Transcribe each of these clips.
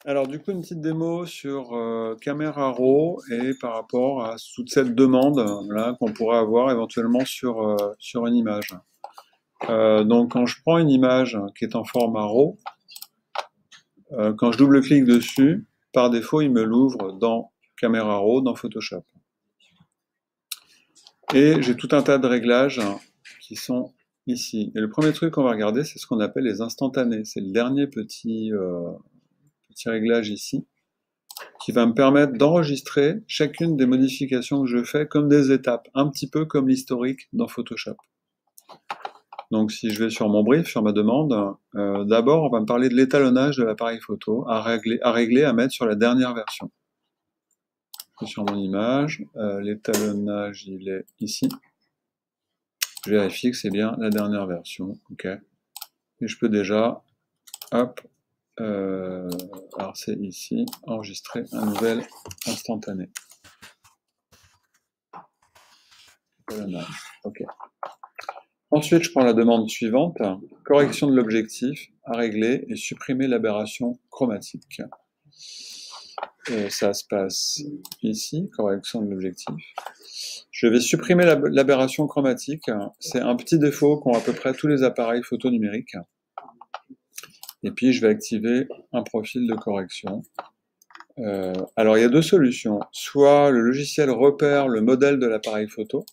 Alors du coup, une petite démo sur Camera Raw et par rapport à toute cette demande là qu'on pourrait avoir éventuellement sur une image. Donc quand je prends une image qui est en format RAW, quand je double-clique dessus, par défaut, il me l'ouvre dans Camera Raw, dans Photoshop. Et j'ai tout un tas de réglages qui sont ici. Et le premier truc qu'on va regarder, c'est ce qu'on appelle les instantanés. C'est le dernier petit réglage ici, qui va me permettre d'enregistrer chacune des modifications que je fais comme des étapes, un petit peu comme l'historique dans Photoshop. Donc si je vais sur mon brief, sur ma demande, d'abord on va me parler de l'étalonnage de l'appareil photo à régler, à mettre sur la dernière version. Sur mon image, l'étalonnage il est ici. Je vérifie que c'est bien la dernière version, ok. Et je peux déjà, hop, alors c'est ici, enregistrer un nouvel instantané. Ok. Ensuite, je prends la demande suivante, correction de l'objectif à régler et supprimer l'aberration chromatique. Ça se passe ici, correction de l'objectif. Je vais supprimer l'aberration chromatique. C'est un petit défaut qu'ont à peu près tous les appareils photo numériques. Et puis, je vais activer un profil de correction. Alors, il y a deux solutions. Soit le logiciel repère le modèle de l'appareil photo,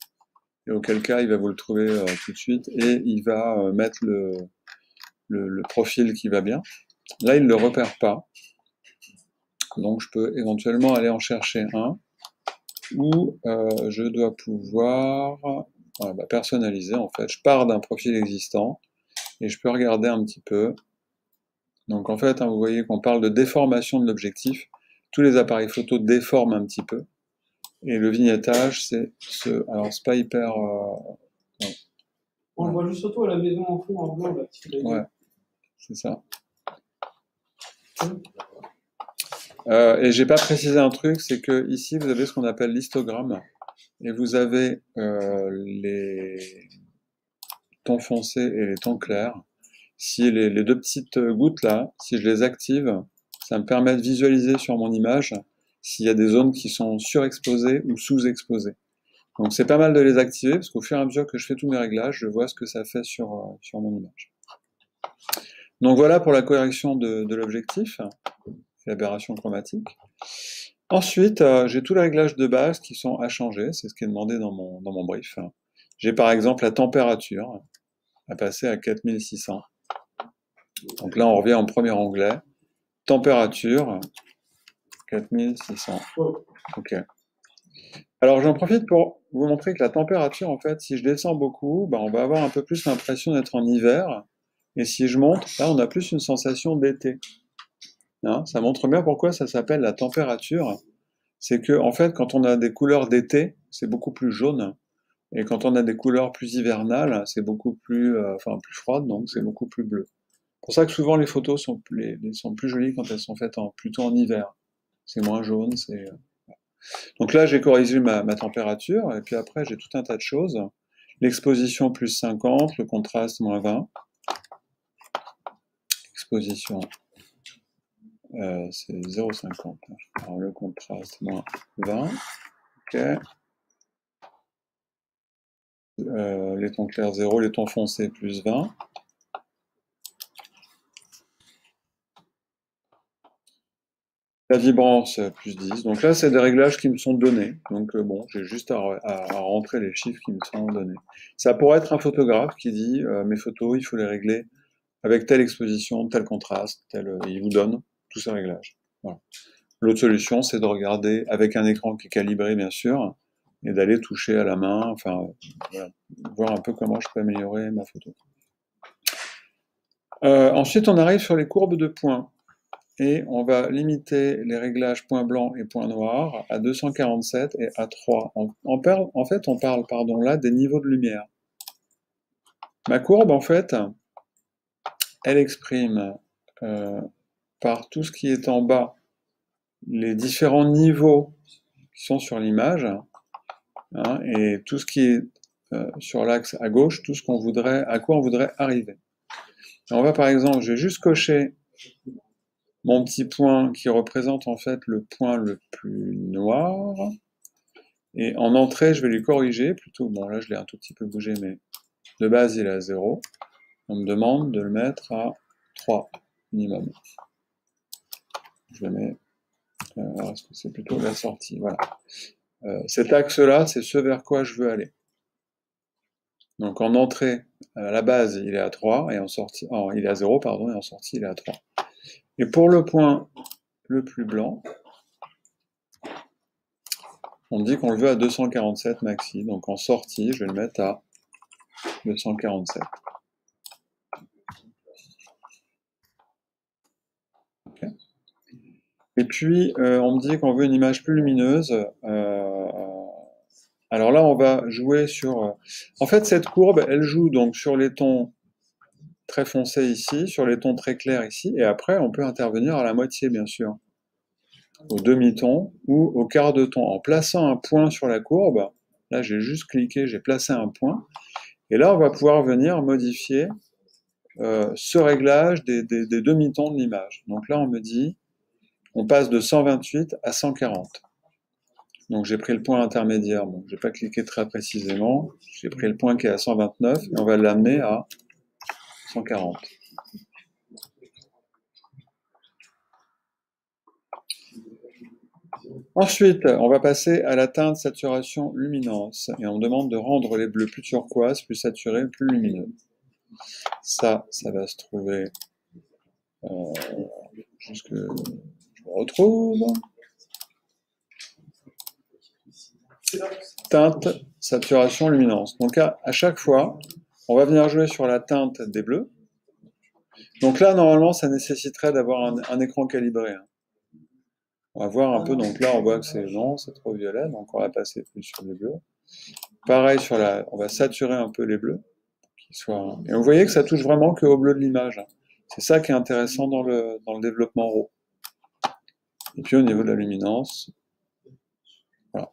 et auquel cas il va vous le trouver tout de suite, et il va mettre le profil qui va bien. Là, il ne le repère pas. Donc, je peux éventuellement aller en chercher un, ou je dois pouvoir personnaliser, en fait. Je pars d'un profil existant, et je peux regarder un petit peu. Donc, en fait, vous voyez qu'on parle de déformation de l'objectif. Tous les appareils photo déforment un petit peu. Et le vignettage, c'est ce... Alors, c'est pas hyper... On voit juste surtout à la maison en fond, en blanc, là. Ouais, c'est ça. Et j'ai pas précisé un truc, c'est que ici, vous avez ce qu'on appelle l'histogramme. Et vous avez les tons foncés et les tons clairs. Si les deux petites gouttes là, si je les active, ça me permet de visualiser sur mon image s'il y a des zones qui sont surexposées ou sous-exposées. Donc c'est pas mal de les activer parce qu'au fur et à mesure que je fais tous mes réglages, je vois ce que ça fait sur mon image. Donc voilà pour la correction de l'objectif, l'aberration chromatique. Ensuite, j'ai tous les réglages de base qui sont à changer, c'est ce qui est demandé dans mon brief. J'ai par exemple la température à passer à 4600. Donc là, on revient en premier onglet. Température, 4600. Ok. Alors j'en profite pour vous montrer que la température, en fait, si je descends beaucoup, on va avoir un peu plus l'impression d'être en hiver. Et si je monte, là, on a plus une sensation d'été. Hein, ça montre bien pourquoi ça s'appelle la température. C'est que, en fait, quand on a des couleurs d'été, c'est beaucoup plus jaune. Et quand on a des couleurs plus hivernales, c'est beaucoup plus, plus froides, donc c'est beaucoup plus bleu. C'est pour ça que souvent les photos sont plus jolies quand elles sont faites plutôt en hiver. C'est moins jaune, c'est... Donc là, j'ai corrigé ma température, et puis après, j'ai tout un tas de choses. L'exposition plus 50, le contraste moins 20. Exposition, c'est 0,50. Alors le contraste moins 20. Ok. Les tons clairs 0, les tons foncés plus 20. La vibrance plus 10. Donc là, c'est des réglages qui me sont donnés. Donc bon, j'ai juste à rentrer les chiffres qui me sont donnés. Ça pourrait être un photographe qui dit mes photos, il faut les régler avec telle exposition, tel contraste, il vous donne tous ces réglages. Voilà. L'autre solution, c'est de regarder avec un écran qui est calibré, bien sûr, et d'aller toucher à la main, enfin, voilà, voir un peu comment je peux améliorer ma photo. Ensuite, on arrive sur les courbes de points. Et on va limiter les réglages point blanc et point noir à 247 et à 3. En fait, on parle là des niveaux de lumière. Ma courbe, en fait, elle exprime par tout ce qui est en bas les différents niveaux qui sont sur l'image, hein, et tout ce qui est sur l'axe à gauche, tout ce à quoi on voudrait arriver. Et on va par exemple, je vais juste cocher mon petit point qui représente en fait le point le plus noir. Et en entrée, je vais lui corriger, plutôt, bon là je l'ai un tout petit peu bougé, mais de base il est à 0. On me demande de le mettre à 3 minimum. Je le mets, est-ce que c'est plutôt la sortie, voilà. Cet axe-là, c'est ce vers quoi je veux aller. Donc en entrée, à la base, il est à 3, et en sortie, il est à 0, pardon, et en sortie, il est à 3. Et pour le point le plus blanc, on dit qu'on le veut à 247 maxi, donc en sortie, je vais le mettre à 247. Okay. Et puis, on me dit qu'on veut une image plus lumineuse. Alors là, on va jouer sur... En fait, cette courbe, elle joue donc sur les tons très foncés ici, sur les tons très clairs ici, et après, on peut intervenir à la moitié, bien sûr, au demi-ton ou au quart de ton. En plaçant un point sur la courbe, là, j'ai juste cliqué, j'ai placé un point, et là, on va pouvoir venir modifier ce réglage des demi-tons de l'image. Donc là, on me dit, on passe de 128 à 140. Donc j'ai pris le point intermédiaire, bon, je n'ai pas cliqué très précisément, j'ai pris le point qui est à 129 et on va l'amener à 140. Ensuite, on va passer à la teinte saturation luminance et on demande de rendre les bleus plus turquoise, plus saturés, plus lumineux. Ça va se trouver jusque je le retrouve. Teinte, saturation, luminance. Donc à chaque fois, on va venir jouer sur la teinte des bleus. Donc là, normalement, ça nécessiterait d'avoir un écran calibré. Hein. On va voir un peu, donc là, on voit que c'est non, c'est trop violet, donc on va passer plus sur les bleus. Pareil, on va saturer un peu les bleus. Et vous voyez que ça touche vraiment qu'au bleu de l'image. C'est ça qui est intéressant dans le développement RAW. Et puis au niveau de la luminance, voilà,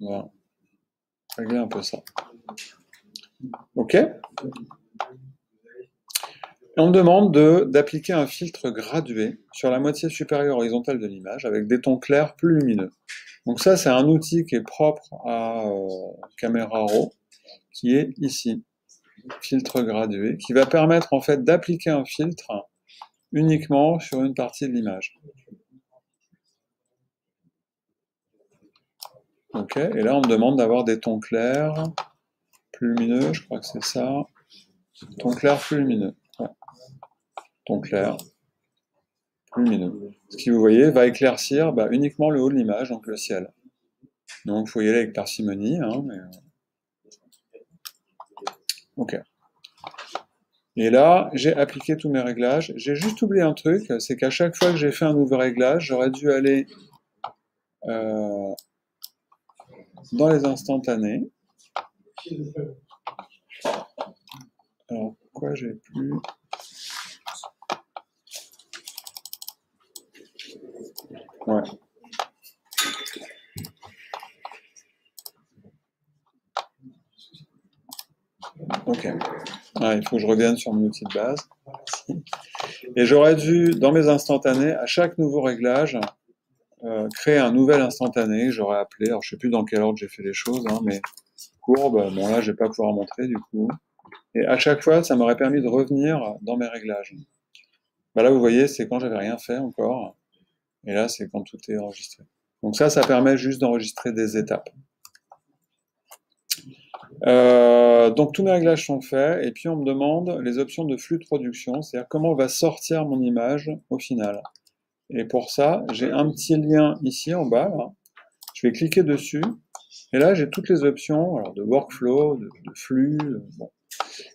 on va régler un peu ça. OK ? Et on me demande d'appliquer un filtre gradué sur la moitié supérieure horizontale de l'image avec des tons clairs plus lumineux. Donc ça, c'est un outil qui est propre à Camera Raw, qui est ici, filtre gradué, qui va permettre en fait d'appliquer un filtre uniquement sur une partie de l'image. Ok, et là on me demande d'avoir des tons clairs, plus lumineux, je crois que c'est ça. Tons clairs, plus lumineux. Ouais. Ton clair, plus lumineux. Ce qui, vous voyez, va éclaircir uniquement le haut de l'image, donc le ciel. Donc il faut y aller avec parcimonie. Hein, mais... Ok. Et là, j'ai appliqué tous mes réglages. J'ai juste oublié un truc, c'est qu'à chaque fois que j'ai fait un nouveau réglage, j'aurais dû aller dans les instantanés. Alors, pourquoi j'ai plus... Ouais. Ok. Ah, il faut que je revienne sur mon outil de base. Et j'aurais dû, dans mes instantanés, à chaque nouveau réglage, créer un nouvel instantané, j'aurais appelé, alors je sais plus dans quel ordre j'ai fait les choses, hein, mais courbe, bon là je vais pas pouvoir montrer du coup. Et à chaque fois, ça m'aurait permis de revenir dans mes réglages. Là vous voyez, c'est quand j'avais rien fait encore, et là c'est quand tout est enregistré. Donc ça permet juste d'enregistrer des étapes. Donc tous mes réglages sont faits, et puis on me demande les options de flux de production, c'est-à-dire comment va sortir mon image au final. Et pour ça, j'ai un petit lien ici en bas, là. Je vais cliquer dessus, et là j'ai toutes les options, alors de workflow, de flux, bon.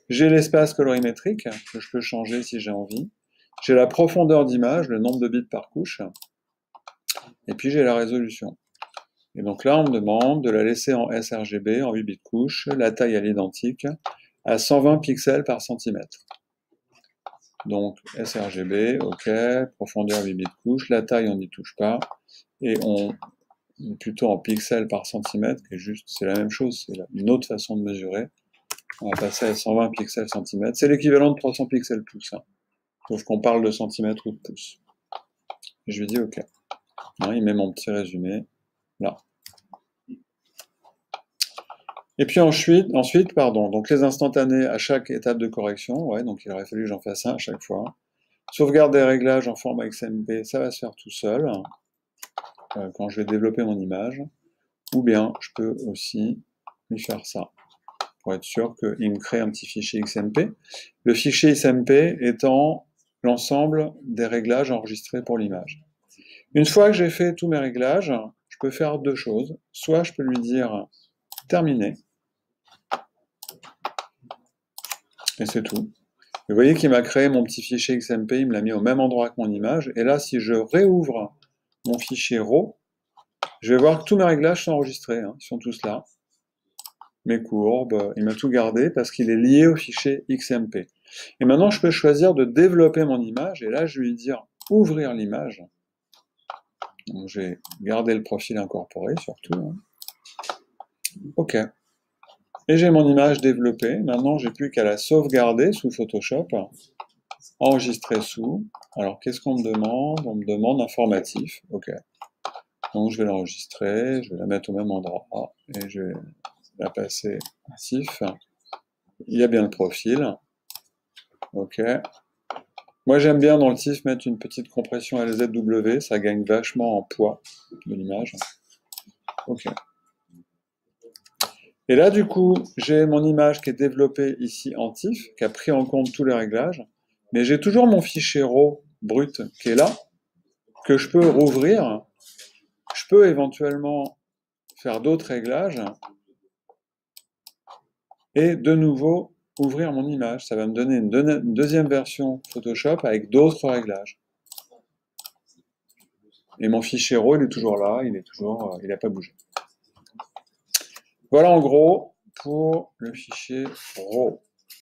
J'ai l'espace colorimétrique, que je peux changer si j'ai envie. J'ai la profondeur d'image, le nombre de bits par couche, et puis j'ai la résolution. Et donc là, on me demande de la laisser en sRGB, en 8 bits couche, la taille à l'identique, à 120 pixels par centimètre. Donc sRGB, ok, profondeur 8 bits couche, la taille on n'y touche pas, et on est plutôt en pixels par centimètre, qui est juste, c'est la même chose, c'est une autre façon de mesurer. On va passer à 120 pixels centimètre, c'est l'équivalent de 300 pixels pouce, hein, sauf qu'on parle de centimètres ou de pouces. et je lui dis OK. Hein, il met mon petit résumé là. Et puis ensuite, pardon, donc les instantanés à chaque étape de correction, ouais, donc il aurait fallu que j'en fasse un à chaque fois. Sauvegarde des réglages en format XMP, ça va se faire tout seul quand je vais développer mon image. Ou bien je peux aussi lui faire ça pour être sûr qu'il me crée un petit fichier XMP. Le fichier XMP étant l'ensemble des réglages enregistrés pour l'image. Une fois que j'ai fait tous mes réglages, je peux faire deux choses. Soit je peux lui dire terminé, et c'est tout. Vous voyez qu'il m'a créé mon petit fichier XMP, il me l'a mis au même endroit que mon image, et là si je réouvre mon fichier RAW, je vais voir que tous mes réglages sont enregistrés, hein, ils sont tous là. Mes courbes, il m'a tout gardé parce qu'il est lié au fichier XMP. Et maintenant, je peux choisir de développer mon image, et là, je vais lui dire ouvrir l'image. Donc, j'ai gardé le profil incorporé, surtout. Hein. OK. Et j'ai mon image développée. Maintenant, j'ai plus qu'à la sauvegarder sous Photoshop. Enregistrer sous. Alors, qu'est-ce qu'on me demande? On me demande informatif. OK. Donc, je vais l'enregistrer, je vais la mettre au même endroit, et je vais la passer à TIFF. Il y a bien le profil. OK. Moi, j'aime bien dans le TIFF mettre une petite compression LZW, ça gagne vachement en poids de l'image. OK. Et là, du coup, j'ai mon image qui est développée ici en TIFF, qui a pris en compte tous les réglages, mais j'ai toujours mon fichier RAW brut qui est là, que je peux rouvrir. Je peux éventuellement faire d'autres réglages et de nouveau ouvrir mon image. Ça va me donner une deuxième version Photoshop avec d'autres réglages. Et mon fichier RAW, il est toujours là, il n'a pas bougé. Voilà en gros pour le fichier RAW.